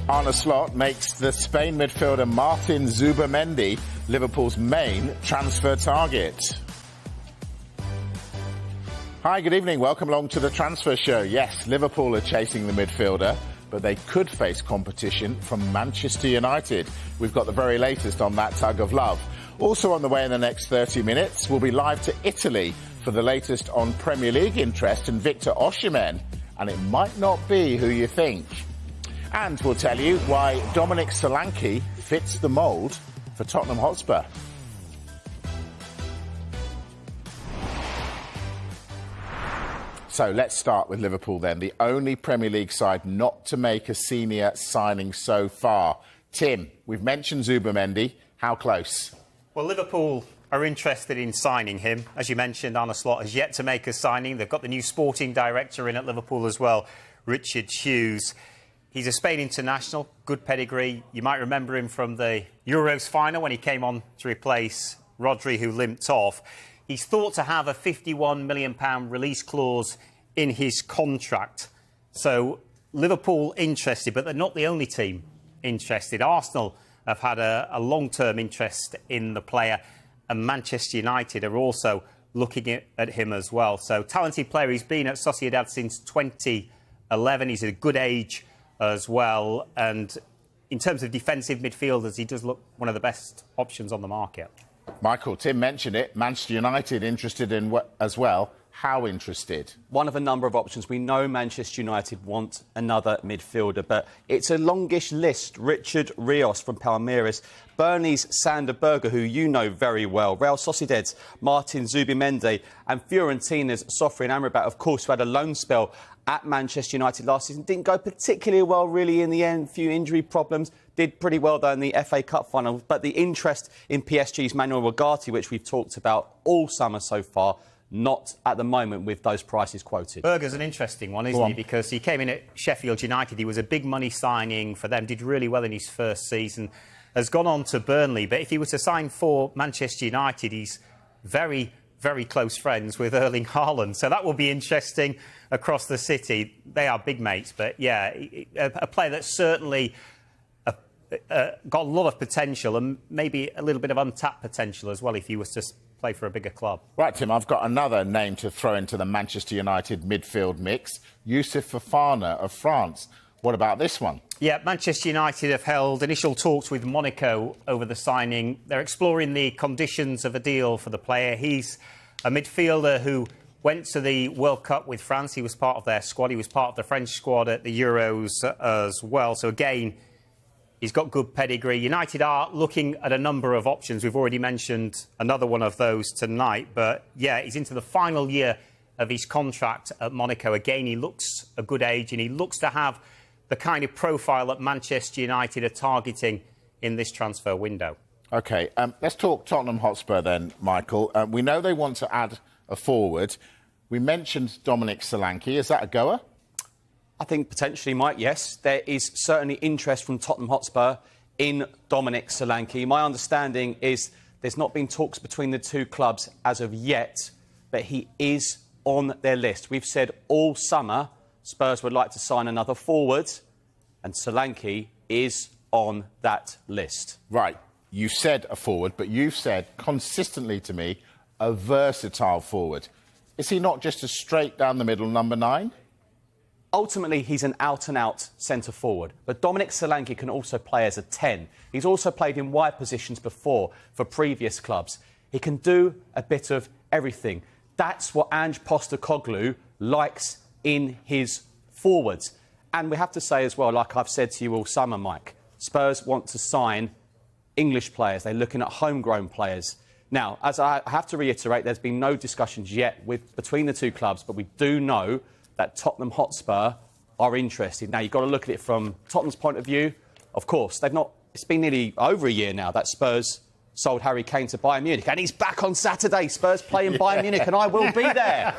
Arne Slot makes the Spain midfielder Martin Zubimendi Liverpool's main transfer target. Hi, good evening. Welcome along to the Transfer Show. Yes, Liverpool are chasing the midfielder, but they could face competition from Manchester United. We've got the very latest on that tug of love. Also on the way in the next 30 minutes, we'll be live to Italy for the latest on Premier League interest in Victor Osimhen, and it might not be who you think. And we'll tell you why Dominic Solanke fits the mould for Tottenham Hotspur. So let's start with Liverpool then, the only Premier League side not to make a senior signing so far. Tim, we've mentioned Zubimendi. How close? Well, Liverpool are interested in signing him. As you mentioned, Arne Slot has yet to make a signing. They've got the new sporting director in at Liverpool as well, Richard Hughes. He's a Spain international, good pedigree. You might remember him from the Euros final when he came on to replace Rodri, who limped off. He's thought to have a £51 million release clause in his contract. So Liverpool interested, but they're not the only team interested. Arsenal have had a long-term interest in the player, and Manchester United are also looking at him as well. So talented player. He's been at Sociedad since 2011. He's at a good age as well, and in terms of defensive midfielders, he does look one of the best options on the market. Michael, Tim mentioned it. Manchester United interested in as well. How interested? One of a number of options. We know Manchester United want another midfielder, but it's a longish list. Richard Rios from Palmeiras, Burnley's Sander Berger, who you know very well, Real Sociedad's Martin Zubimendi, and Fiorentina's Sofian Amrabat, of course, who had a loan spell at Manchester United last season. Didn't go particularly well, really, in the end. Few injury problems. Did pretty well, though, in the FA Cup final. But the interest in PSG's Manuel Ugarte, which we've talked about all summer so far, not at the moment with those prices quoted. Berger's an interesting one, isn't he? Because he came in at Sheffield United. He was a big money signing for them, did really well in his first season, has gone on to Burnley. But if he were to sign for Manchester United, he's very, very close friends with Erling Haaland. So that will be interesting across the city. They are big mates. But, yeah, a player that's certainly got a lot of potential and maybe a little bit of untapped potential as well if he was to play for a bigger club. Right, Tim, I've got another name to throw into the Manchester United midfield mix, Youssouf Fofana of France. What about this one? Yeah, Manchester United have held initial talks with Monaco over the signing. They're exploring the conditions of a deal for the player. He's a midfielder who went to the World Cup with France. He was part of their squad. He was part of the French squad at the Euros as well. So, again, he's got good pedigree. United are looking at a number of options. We've already mentioned another one of those tonight. But, yeah, he's into the final year of his contract at Monaco. Again, he looks a good age and he looks to have the kind of profile that Manchester United are targeting in this transfer window. OK, let's talk Tottenham Hotspur then, Michael. We know they want to add a forward. We mentioned Dominic Solanke. Is that a goer? I think potentially, Mike, yes. There is certainly interest from Tottenham Hotspur in Dominic Solanke. My understanding is there's not been talks between the two clubs as of yet, but he is on their list. We've said all summer Spurs would like to sign another forward, and Solanke is on that list. Right. You said a forward, but you've said consistently to me a versatile forward. Is he not just a straight down the middle number 9? Ultimately, he's an out-and-out centre-forward. But Dominic Solanke can also play as a 10. He's also played in wide positions before for previous clubs. He can do a bit of everything. That's what Ange Postecoglou likes in his forwards. And we have to say as well, like I've said to you all summer, Mike, Spurs want to sign English players. They're looking at homegrown players. Now, as I have to reiterate, there's been no discussions yet between the two clubs, but we do know that Tottenham Hotspur are interested. Now, you've got to look at it from Tottenham's point of view. Of course, it's been nearly over a year now that Spurs sold Harry Kane to Bayern Munich, and he's back on Saturday. Spurs play in Bayern Munich, and I will be there.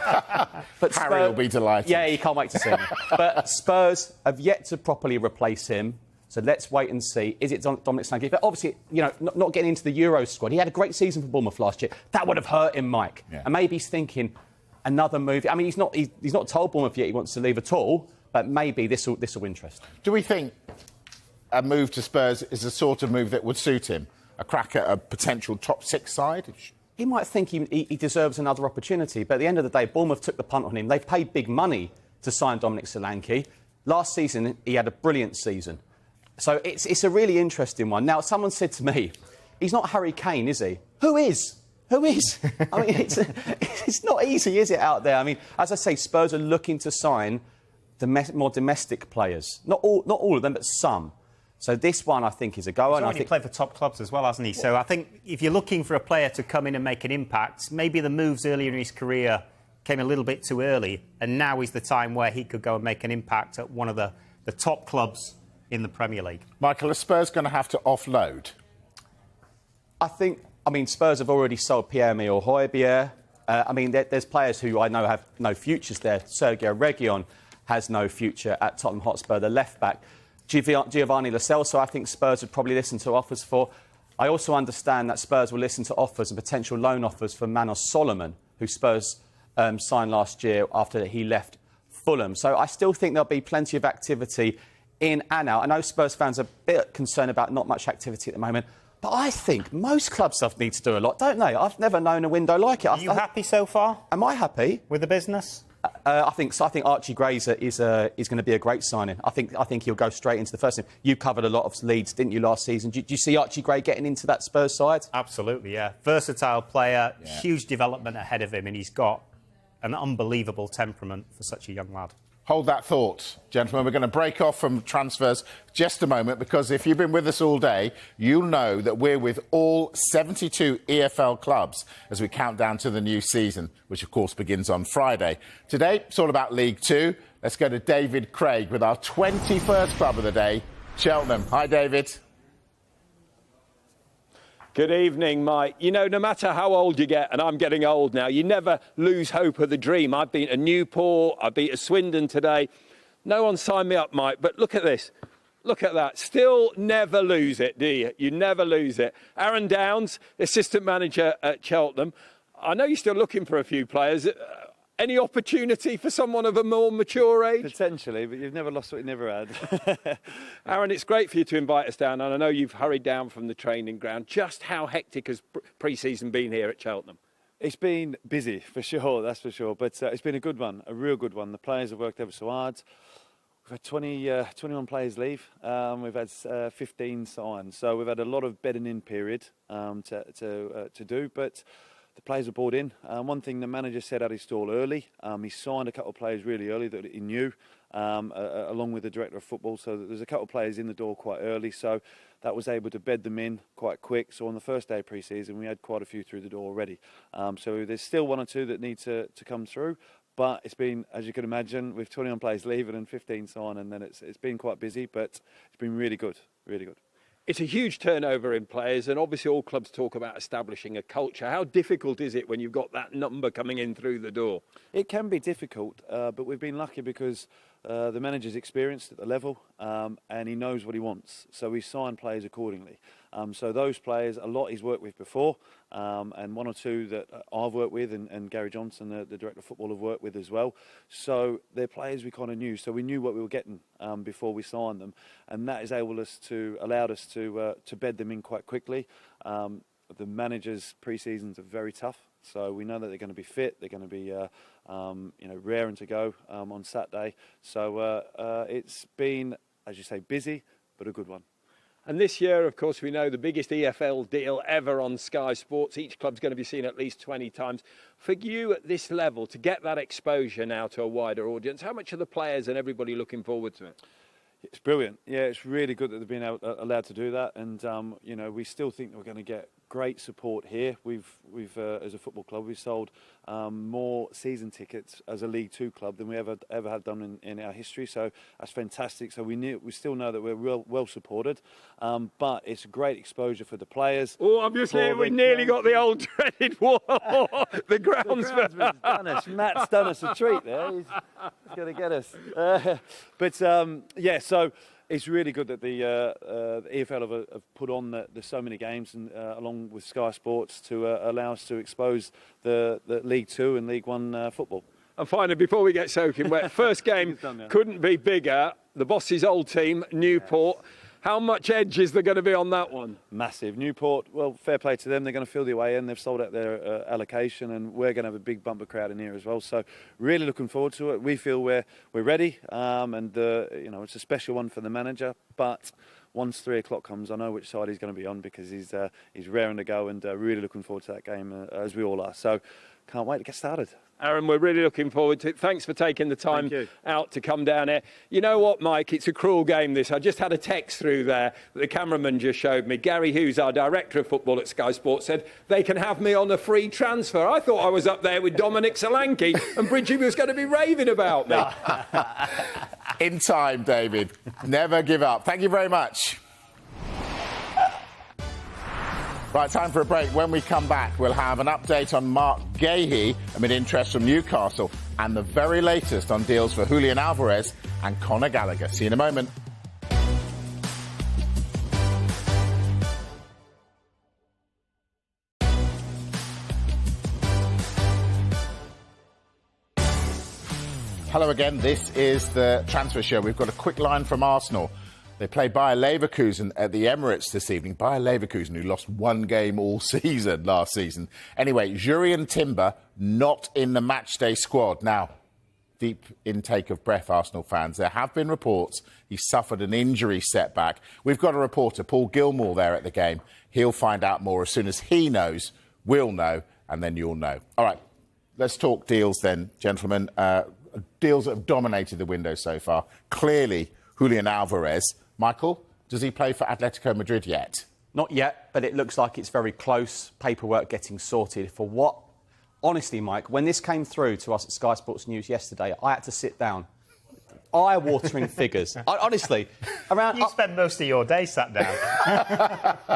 But Harry will be delighted. Yeah, he can't wait to see him. But Spurs have yet to properly replace him. So let's wait and see. Is it Dominic Solanke? But obviously, you know, not getting into the Euros squad. He had a great season for Bournemouth last year. That would have hurt him, Mike. Yeah. And maybe he's thinking another move. I mean, he's not told Bournemouth yet he wants to leave at all. But maybe this will interest. Do we think a move to Spurs is the sort of move that would suit him? A crack at a potential top 6 side? He might think he deserves another opportunity, but at the end of the day, Bournemouth took the punt on him. They've paid big money to sign Dominic Solanke. Last season, he had a brilliant season. So it's a really interesting one. Now, someone said to me, he's not Harry Kane, is he? Who is? Who is? I mean, it's not easy, is it, out there? I mean, as I say, Spurs are looking to sign more domestic players. Not all of them, but some. So this one, I think, is a goer. He's already played for top clubs as well, hasn't he? So I think if you're looking for a player to come in and make an impact, maybe the moves earlier in his career came a little bit too early, and now is the time where he could go and make an impact at one of the top clubs in the Premier League. Michael, are Spurs going to have to offload? I mean, Spurs have already sold Pierre-Emile Højbjerg. I mean, there's players who I know have no futures there. Sergio Reguilon has no future at Tottenham Hotspur, the left-back. Giovanni Lo Celso, I think Spurs would probably listen to offers for. I also understand that Spurs will listen to offers and potential loan offers for Manos Solomon, who Spurs signed last year after he left Fulham. So I still think there'll be plenty of activity in and out. I know Spurs fans are a bit concerned about not much activity at the moment, but I think most clubs need to do a lot, don't they? I've never known a window like it. Are you happy so far? Am I happy? With the business? I think so. I think Archie Grazer is going to be a great signing. I think he'll go straight into the first team. You covered a lot of Leeds, didn't you, last season? Did you see Archie Gray getting into that Spurs side? Absolutely, yeah. Versatile player, huge development ahead of him, and he's got an unbelievable temperament for such a young lad. Hold that thought, gentlemen. We're going to break off from transfers just a moment, because if you've been with us all day, you'll know that we're with all 72 EFL clubs as we count down to the new season, which of course begins on Friday. Today, it's all about League Two. Let's go to David Craig with our 21st club of the day, Cheltenham. Hi, David. Good evening, Mike. You know, no matter how old you get, and I'm getting old now, you never lose hope of the dream. I've been to Newport, I beat a Swindon today. No one signed me up, Mike, but look at this. Look at that. Still never lose it, do you? You never lose it. Aaron Downs, assistant manager at Cheltenham. I know you're still looking for a few players. Any opportunity for someone of a more mature age? Potentially, but you've never lost what you never had. Aaron, it's great for you to invite us down, and I know you've hurried down from the training ground. Just how hectic has pre-season been here at Cheltenham? It's been busy, for sure, that's for sure. But it's been a good one, a real good one. The players have worked ever so hard. We've had 21 players leave. We've had 15 signed. So we've had a lot of bedding in period to do, but the players are bought in. One thing the manager said at his stall early, he signed a couple of players really early that he knew, along with the director of football. So there's a couple of players in the door quite early. So that was able to bed them in quite quick. So on the first day of pre-season, we had quite a few through the door already. So there's still one or two that need to come through. But it's been, as you can imagine, with 21 players leaving and 15 signed, and then it's been quite busy, but it's been really good, really good. It's a huge turnover in players, and obviously all clubs talk about establishing a culture. How difficult is it when you've got that number coming in through the door? It can be difficult, but we've been lucky because the manager's experienced at the level, and he knows what he wants. So we sign players accordingly. So those players, a lot he's worked with before, and one or two that I've worked with, and Gary Johnson, the director of football, have worked with as well. So they're players we kind of knew. So we knew what we were getting before we signed them, and that has allowed us to bed them in quite quickly. The managers' pre-seasons are very tough, so we know that they're going to be fit. They're going to be raring to go on Saturday. So it's been, as you say, busy, but a good one. And this year, of course, we know the biggest EFL deal ever on Sky Sports. Each club's going to be seen at least 20 times. For you at this level, to get that exposure now to a wider audience, how much are the players and everybody looking forward to it? It's brilliant. Yeah, it's really good that they've been allowed to do that. And, we still think that we're going to get great support here. We've as a football club, we've sold more season tickets as a League Two club than we ever have done in our history. So that's fantastic. So we still know that we're well supported, but it's a great exposure for the players. Oh, obviously we nearly got the old dreaded wall. The groundsman. Matt's done us a treat there. He's going to get us. So it's really good that the EFL have put on there's so many games, and along with Sky Sports, to allow us to expose the League Two and League One football. And finally, before we get soaking wet, first game couldn't be bigger. The boss's old team, Newport. How much edge is there going to be on that one? Massive. Newport, well, fair play to them. They're going to fill the away end. They've sold out their allocation, and we're going to have a big bumper crowd in here as well. So really looking forward to it. We feel we're ready, and it's a special one for the manager. But once 3 o'clock comes, I know which side he's going to be on, because he's raring to go, and really looking forward to that game, as we all are. So can't wait to get started. Aaron, we're really looking forward to it. Thanks for taking the time out to come down here. You know what, Mike? It's a cruel game, this. I just had a text through there that the cameraman just showed me. Gary Hughes, our director of football at Sky Sports, said they can have me on a free transfer. I thought I was up there with Dominic Solanke and Bridgie was going to be raving about me. In time, David. Never give up. Thank you very much. Right, time for a break. When we come back, we'll have an update on Martin Guehi amid interest from Newcastle and the very latest on deals for Julian Alvarez and Conor Gallagher. See you in a moment. Hello again. This is the Transfer Show. We've got a quick line from Arsenal. They play Bayer Leverkusen at the Emirates this evening. Bayer Leverkusen, who lost one game all season last season. Anyway, Jurrien Timber not in the matchday squad. Now, deep intake of breath, Arsenal fans. There have been reports he suffered an injury setback. We've got a reporter, Paul Gilmore, there at the game. He'll find out more as soon as he knows. We'll know, and then you'll know. All right, let's talk deals then, gentlemen. Deals that have dominated the window so far. Clearly, Julian Alvarez. Michael, does he play for Atletico Madrid yet? Not yet, but it looks like it's very close. Paperwork getting sorted for what? Honestly, Mike, when this came through to us at Sky Sports News yesterday, I had to sit down. Eye-watering figures. Honestly, around. You spent most of your day sat down.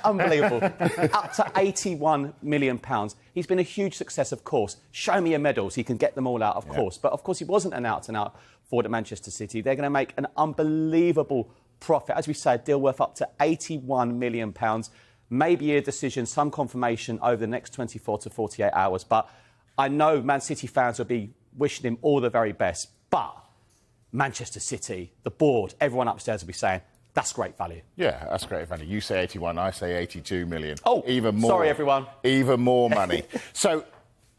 Unbelievable. Up to £81 million. He's been a huge success, of course. Show me your medals. He can get them all out, of course. But, of course, he wasn't an out-and-out forward at Manchester City. They're going to make an unbelievable profit. As we said, deal worth up to £81 million. Maybe a decision, some confirmation over the next 24 to 48 hours. But I know Man City fans will be wishing him all the very best. But Manchester City, the board, everyone upstairs will be saying, that's great value. Yeah, that's great value. You say 81, I say 82 million. Oh, even more. Sorry, everyone. Even more money. So,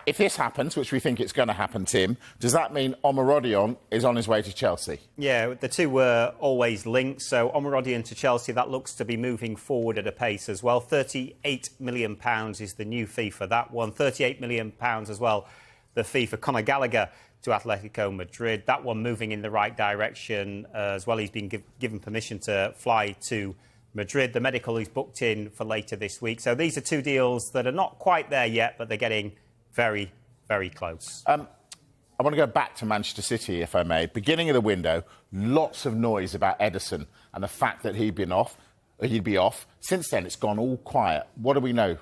if this happens, which we think it's going to happen, Tim, does that mean Omarodion is on his way to Chelsea? Yeah, the two were always linked. So Omarodion to Chelsea, that looks to be moving forward at a pace as well. £38 million is the new fee for that one. £38 million as well, the fee for Conor Gallagher to Atletico Madrid. That one moving in the right direction as well. He's been given permission to fly to Madrid. The medical is booked in for later this week. So these are two deals that are not quite there yet, but they're getting very, very close. I want to go back to Manchester City, if I may. Beginning of the window, lots of noise about Ederson and the fact that he'd be off. Since then, it's gone all quiet. What do we know?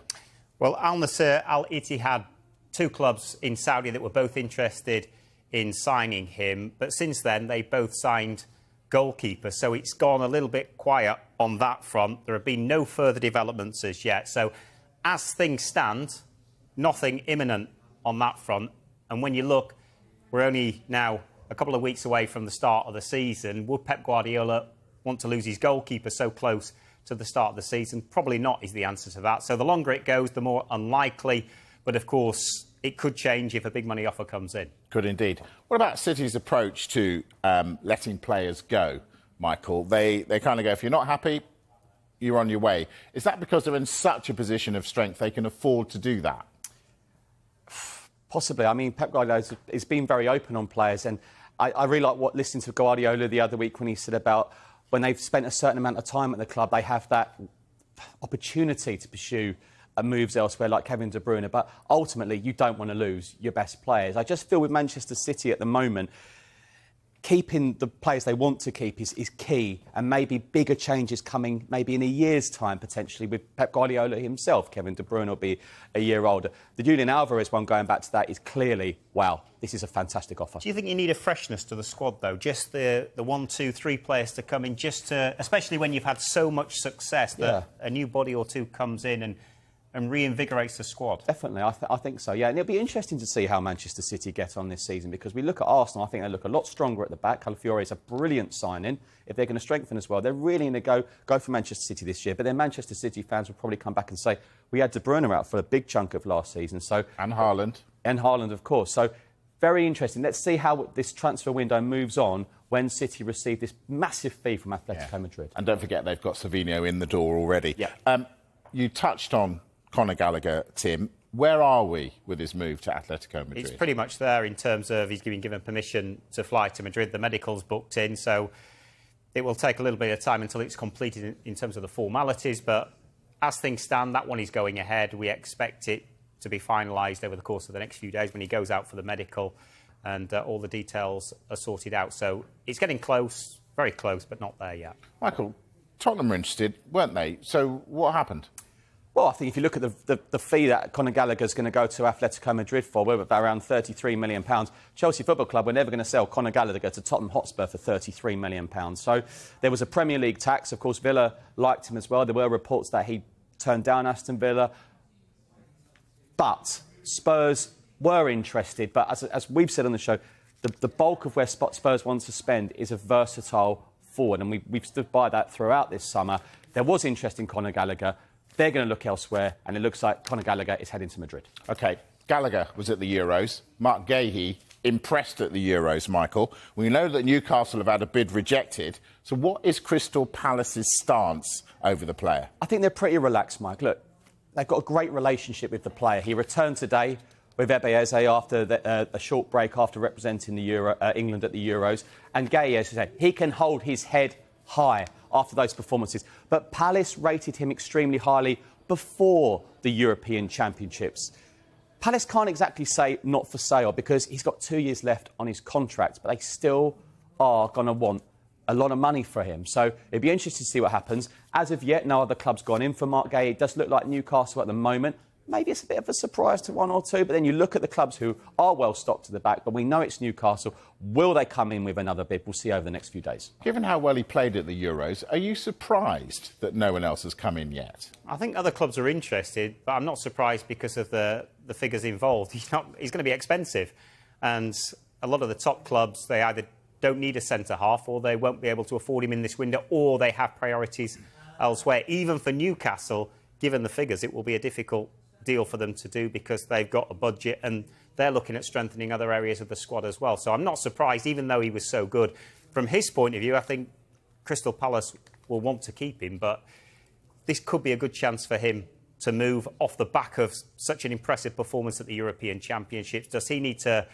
Well, Al Nassr, Al Ittihad, two clubs in Saudi that were both interested in signing him. But since then, they both signed goalkeepers. So it's gone a little bit quiet on that front. There have been no further developments as yet. So as things stand, nothing imminent on that front. And when you look, we're only now a couple of weeks away from the start of the season. Would Pep Guardiola want to lose his goalkeeper so close to the start of the season? Probably not is the answer to that. So the longer it goes, the more unlikely. But of course, it could change if a big money offer comes in. Could indeed. What about City's approach to letting players go, Michael? They kind of go, if you're not happy, you're on your way. Is that because they're in such a position of strength they can afford to do that? Possibly. I mean, Pep Guardiola has been very open on players, and I really like listening to Guardiola the other week when he said about when they've spent a certain amount of time at the club, they have that opportunity to pursue moves elsewhere, like Kevin De Bruyne. But ultimately, you don't want to lose your best players. I just feel with Manchester City at the moment, keeping the players they want to keep is key, and maybe bigger changes coming maybe in a year's time, potentially, with Pep Guardiola himself. Kevin De Bruyne will be a year older. The Julian Alvarez one, going back to that, is clearly, wow, this is a fantastic offer. Do you think you need a freshness to the squad, though? Just the 1, 2, 3 players to come in, just to, especially when you've had so much success, that a new body or two comes in and and reinvigorates the squad. Definitely, I think so, yeah. And it'll be interesting to see how Manchester City get on this season, because we look at Arsenal, I think they look a lot stronger at the back. Calafiore is a brilliant signing. If they're going to strengthen as well, they're really going to go for Manchester City this year. But then Manchester City fans will probably come back and say, we had De Bruyne out for a big chunk of last season. And Haaland. And Haaland, of course. So, very interesting. Let's see how this transfer window moves on when City receive this massive fee from Atletico Madrid. And don't forget, they've got Savinho in the door already. Yeah. You touched on Conor Gallagher, Tim. Where are we with his move to Atletico Madrid? It's pretty much there in terms of he's been given permission to fly to Madrid. The medical's booked in, so it will take a little bit of time until it's completed in terms of the formalities. But as things stand, that one is going ahead. We expect it to be finalised over the course of the next few days when he goes out for the medical and all the details are sorted out. So it's getting close, very close, but not there yet. Michael, Tottenham were interested, weren't they? So what happened? Well, I think if you look at the fee that Conor Gallagher's going to go to Atletico Madrid for, we're about around £33 million. Chelsea Football Club were never going to sell Conor Gallagher to Tottenham Hotspur for £33 million. So there was a Premier League tax. Of course, Villa liked him as well. There were reports that he turned down Aston Villa. But Spurs were interested. But as we've said on the show, the bulk of where Spurs want to spend is a versatile forward. And we've stood by that throughout this summer. There was interest in Conor Gallagher. They're going to look elsewhere, and it looks like Conor Gallagher is heading to Madrid. OK, Gallagher was at the Euros. Martin Guehi impressed at the Euros, Michael. We know that Newcastle have had a bid rejected. So what is Crystal Palace's stance over the player? I think they're pretty relaxed, Mike. Look, they've got a great relationship with the player. He returned today with Ebeze after a short break after representing England at the Euros. And Guehi, as I said, he can hold his head high after those performances. But Palace rated him extremely highly before the European Championships. Palace can't exactly say not for sale because he's got 2 years left on his contract, but they still are going to want a lot of money for him. So it'd be interesting to see what happens. As of yet, no other club's gone in for Mark Guehi. It does look like Newcastle at the moment. Maybe it's a bit of a surprise to one or two, but then you look at the clubs who are well stocked to the back, but we know it's Newcastle. Will they come in with another bid? We'll see over the next few days. Given how well he played at the Euros, are you surprised that no one else has come in yet? I think other clubs are interested, but I'm not surprised because of the figures involved. He's going to be expensive. And a lot of the top clubs, they either don't need a centre-half or they won't be able to afford him in this window, or they have priorities elsewhere. Even for Newcastle, given the figures, it will be a difficult deal for them to do because they've got a budget and they're looking at strengthening other areas of the squad as well. So I'm not surprised, even though he was so good. From his point of view, I think Crystal Palace will want to keep him, but this could be a good chance for him to move off the back of such an impressive performance at the European Championships. Does he need to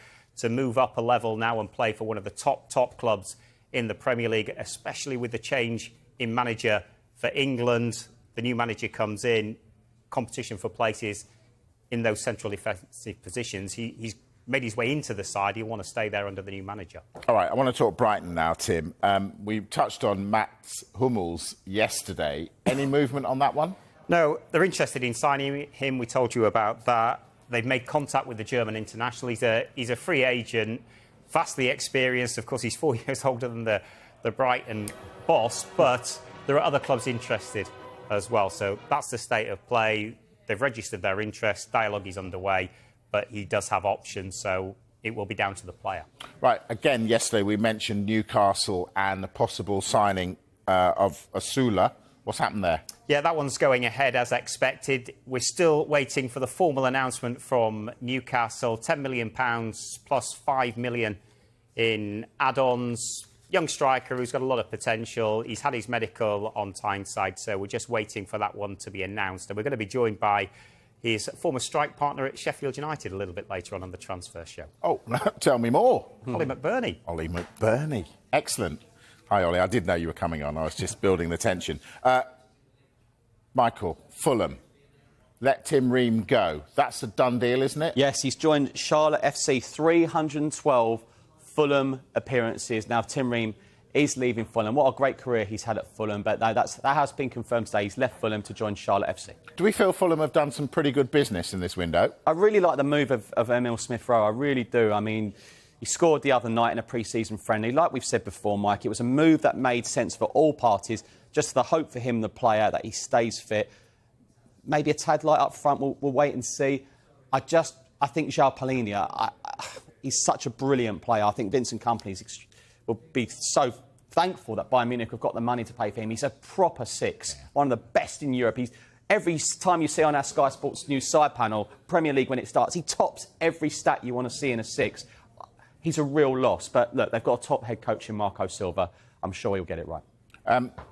move up a level now and play for one of the top clubs in the Premier League, especially with the change in manager for England? The new manager comes in, competition for places in those central defensive positions. He's made his way into the side. He'll want to stay there under the new manager. All right, I want to talk Brighton now, Tim. We touched on Mats Hummels yesterday. Any movement on that one? No, they're interested in signing him. We told you about that. They've made contact with the German international. He's a free agent, vastly experienced. Of course, he's 4 years older than the Brighton boss, but there are other clubs interested as well. So that's the state of play. They've registered their interest. Dialogue is underway, but he does have options, so it will be down to the player. Right. Again, yesterday we mentioned Newcastle and the possible signing of Asula. What's happened there? Yeah, that one's going ahead as expected. We're still waiting for the formal announcement from Newcastle. £10 million plus £5 million in add-ons. Young striker who's got a lot of potential. He's had his medical on Tyneside, so we're just waiting for that one to be announced. And we're going to be joined by his former strike partner at Sheffield United a little bit later on the transfer show. Oh, tell me more. Ollie McBurney. Ollie McBurney. Excellent. Hi, Ollie. I did know you were coming on. I was just building the tension. Michael, Fulham. Let Tim Ream go. That's a done deal, isn't it? Yes, he's joined Charlotte FC. 312 Fulham appearances. Now, Tim Ream is leaving Fulham. What a great career he's had at Fulham, but that has been confirmed today. He's left Fulham to join Charlotte FC. Do we feel Fulham have done some pretty good business in this window? I really like the move of Emile Smith-Rowe. I really do. I mean, he scored the other night in a pre-season friendly. Like we've said before, Mike, it was a move that made sense for all parties. Just the hope for him, the player, that he stays fit. maybe a tad light up front. We'll wait and see. I think João Palhinha, he's such a brilliant player. I think Vincent Kompany will be so thankful that Bayern Munich have got the money to pay for him. He's a proper six, one of the best in Europe. Every time you see on our Sky Sports News side panel, Premier League when it starts, he tops every stat you want to see in a six. He's a real loss. But look, they've got a top head coach in Marco Silva. I'm sure he'll get it right.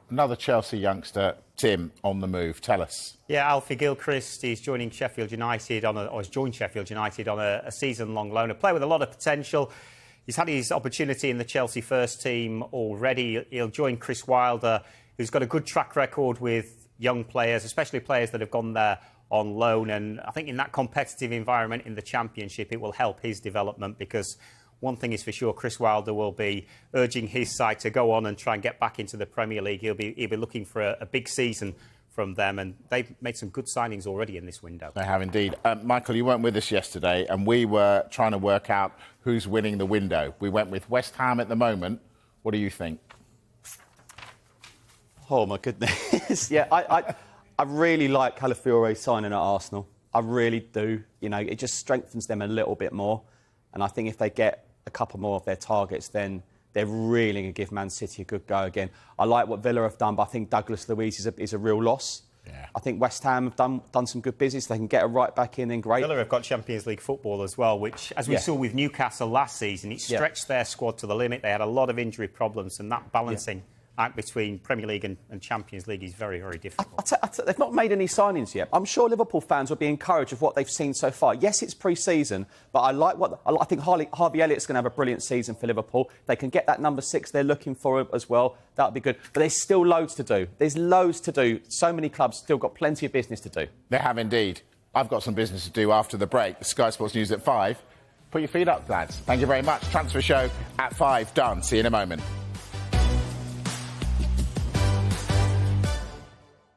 Another Chelsea youngster, Tim, on the move. Tell us. Yeah, Alfie Gilchrist is joining Sheffield United has joined Sheffield United on a season-long loan. A player with a lot of potential. He's had his opportunity in the Chelsea first team already. He'll join Chris Wilder, who's got a good track record with young players, especially players that have gone there on loan. And I think in that competitive environment in the Championship, it will help his development, because one thing is for sure, Chris Wilder will be urging his side to go on and try and get back into the Premier League. He'll be looking for a big season from them, and they've made some good signings already in this window. They have indeed. Michael, you weren't with us yesterday, and we were trying to work out who's winning the window. We went with West Ham at the moment. What do you think? Oh, my goodness. Yeah, I really like Calafiore signing at Arsenal. I really do. You know, it just strengthens them a little bit more. And I think if they get a couple more of their targets, then they're really going to give Man City a good go again. I like what Villa have done, but I think Douglas Luiz is a real loss. Yeah. I think West Ham have done some good business. They can get a right back in, then great. Villa have got Champions League football as well, which, as we saw with Newcastle last season, it stretched their squad to the limit. They had a lot of injury problems, and that balancing act between Premier League and Champions League is very, very difficult. They've not made any signings yet. I'm sure Liverpool fans will be encouraged with what they've seen so far. Yes, it's pre-season, but I think Harvey Elliott's going to have a brilliant season for Liverpool. They can get that number 6 they're looking for as well. That would be good. But there's still loads to do. There's loads to do. So many clubs still got plenty of business to do. They have indeed. I've got some business to do after the break. The Sky Sports News at 5. Put your feet up, lads. Thank you very much. Transfer show at 5. Done. See you in a moment.